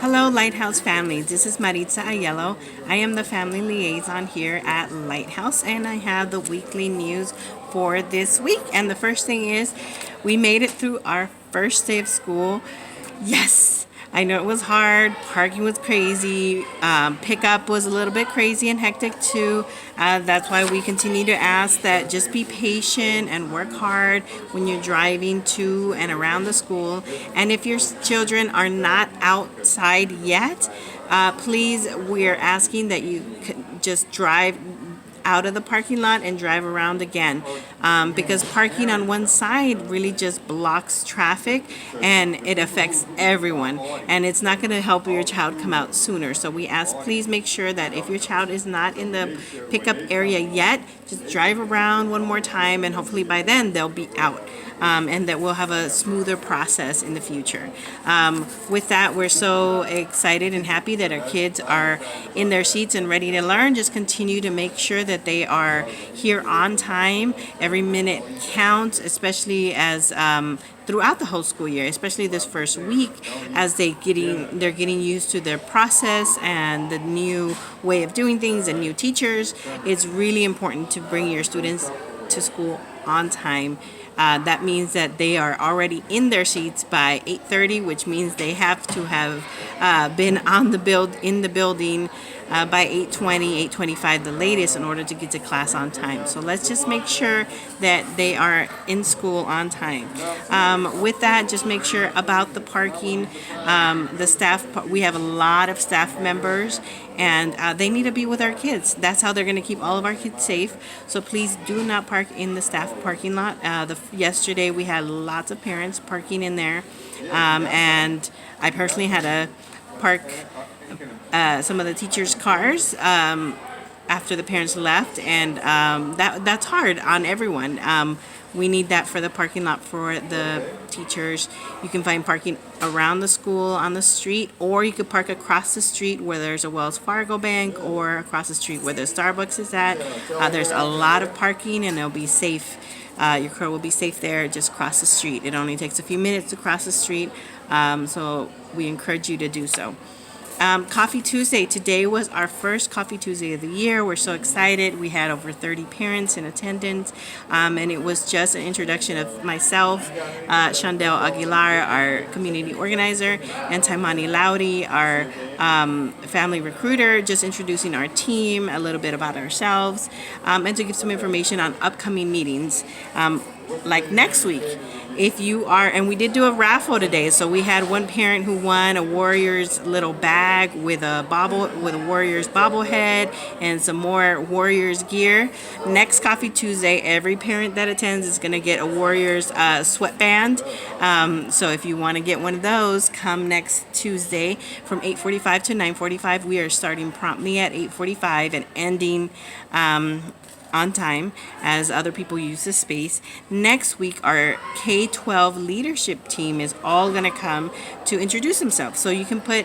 Hello, Lighthouse family. This is Maritza Ayello. I am the family liaison here at Lighthouse, and I have the weekly news for this week. And the first thing is, we made it through our first day of school. Yes! I know it was hard. Parking was crazy. Pickup was a little bit crazy and hectic too. That's why we continue to ask that just be patient and work hard when you're driving to and around the school. And if your children are not outside yet, please, we're asking that you just drive out of the parking lot and drive around again, because parking on one side really just blocks traffic and it affects everyone, and it's not going to help your child come out sooner. So we ask, please make sure that if your child is not in the pickup area yet, just drive around one more time, and hopefully by then they'll be out. And that we'll have a smoother process in the future. With that, we're so excited and happy that our kids are in their seats and ready to learn. Just continue to make sure that they are here on time. Every minute counts, especially as throughout the whole school year, especially this first week, as they're getting used to their process and the new way of doing things and new teachers. It's really important to bring your students to school on time. That means that they are already in their seats by 8:30, which means they have to have been in the building by 8:20, 8:25 the latest, in order to get to class on time. So let's just make sure that they are in school on time. With that, just make sure about the parking. The staff, we have a lot of staff members, and they need to be with our kids. That's how they're going to keep all of our kids safe. So please do not park in the staff parking lot. Yesterday we had lots of parents parking in there, and I personally had to park some of the teachers' cars after the parents left, and that's hard on everyone. We need that for the parking lot for the teachers. You can find parking around the school on the street, or you could park across the street where there's a Wells Fargo bank, or across the street where the Starbucks is at. There's a lot of parking, and it'll be safe. Your car will be safe there. Just cross the street. It only takes a few minutes to cross the street, so we encourage you to do so. Coffee Tuesday. Today was our first Coffee Tuesday of the year. We're so excited. We had over 30 parents in attendance, and it was just an introduction of myself, Shandell Aguilar, our community organizer, and Taimani Laudy, our family recruiter, just introducing our team, a little bit about ourselves, and to give some information on upcoming meetings. Like next week, if you are, and we did do a raffle today, so we had one parent who won a Warriors little bag with a Warriors bobblehead and some more Warriors gear. Next Coffee Tuesday, every parent that attends is going to get a Warriors sweatband. So if you want to get one of those, come next Tuesday from 8:45 to 9:45. We are starting promptly at 8:45 and ending on time as other people use the space. Next week, our K-12 leadership team is all going to come to introduce themselves. So you can put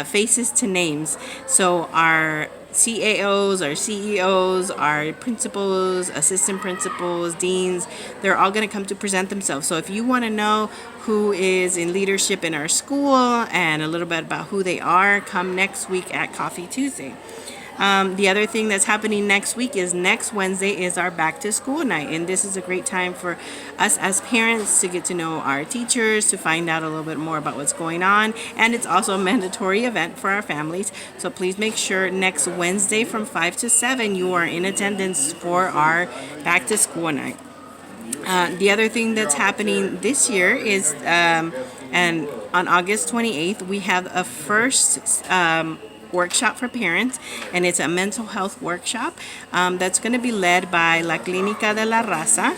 faces to names. So our CAOs, our CEOs, our principals, assistant principals, deans, they're all going to come to present themselves. So if you want to know who is in leadership in our school and a little bit about who they are, come next week at Coffee Tuesday. The other thing that's happening next week is next Wednesday is our back to school night, and this is a great time for us as parents to get to know our teachers, to find out a little bit more about what's going on, and it's also a mandatory event for our families. So please make sure next Wednesday from 5 to 7 you are in attendance for our back to school night. The other thing that's happening this year is, and on August 28th, we have a first workshop for parents, and it's a mental health workshop that's going to be led by La Clínica de la Raza.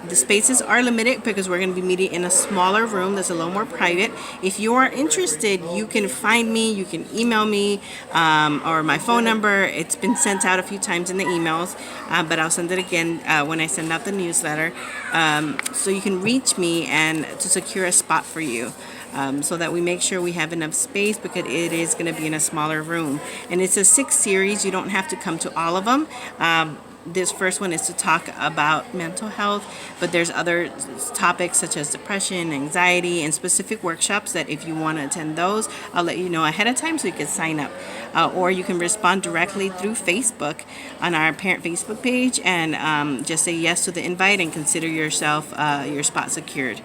The spaces are limited because we're going to be meeting in a smaller room that's a little more private. If you are interested, you can find me, you can email me, or my phone number. It's been sent out a few times in the emails, but I'll send it again when I send out the newsletter. So you can reach me and to secure a spot for you. So that we make sure we have enough space, because it is going to be in a smaller room. And it's a 6 series. You don't have to come to all of them. this first one is to talk about mental health, but there's other topics such as depression, anxiety, and specific workshops that if you want to attend those, I'll let you know ahead of time so you can sign up. Or you can respond directly through Facebook on our parent Facebook page and just say yes to the invite and consider yourself your spot secured.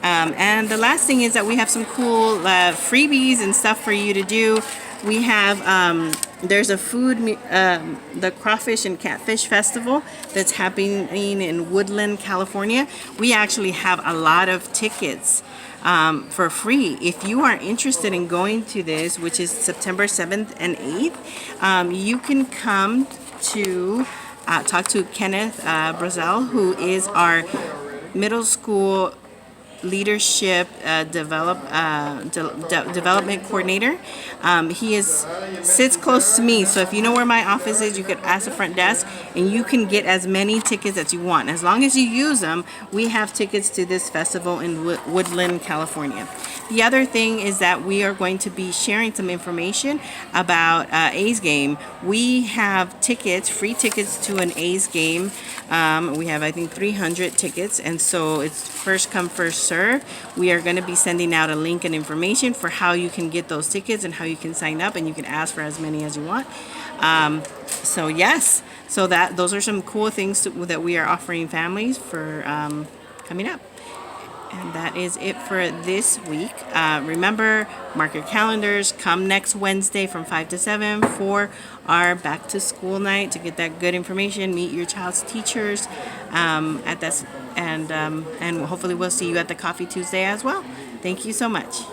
And the last thing is that we have some cool freebies and stuff for you to do. We have there's a the Crawfish and Catfish Festival that's happening in Woodland, California. We actually have a lot of tickets for free. If you are interested in going to this, which is September 7th and 8th, you can come to talk to Kenneth Brazel, who is our middle school leadership development coordinator. He sits close to me, so if you know where my office is, you could ask the front desk and you can get as many tickets as you want. As long as you use them, we have tickets to this festival in Woodland, California. The other thing is that we are going to be sharing some information about A's game. We have tickets, free tickets to an A's game. We have, I think, 300 tickets, and so it's first come, first serve. We are going to be sending out a link and information for how you can get those tickets and how you can sign up, and you can ask for as many as you want. So yes, so those are some cool things that we are offering families for coming up. And that is it for this week. Remember, mark your calendars. Come next Wednesday from 5 to 7 for our back to school night to get that good information. Meet your child's teachers at this, and hopefully we'll see you at the Coffee Tuesday as well. Thank you so much.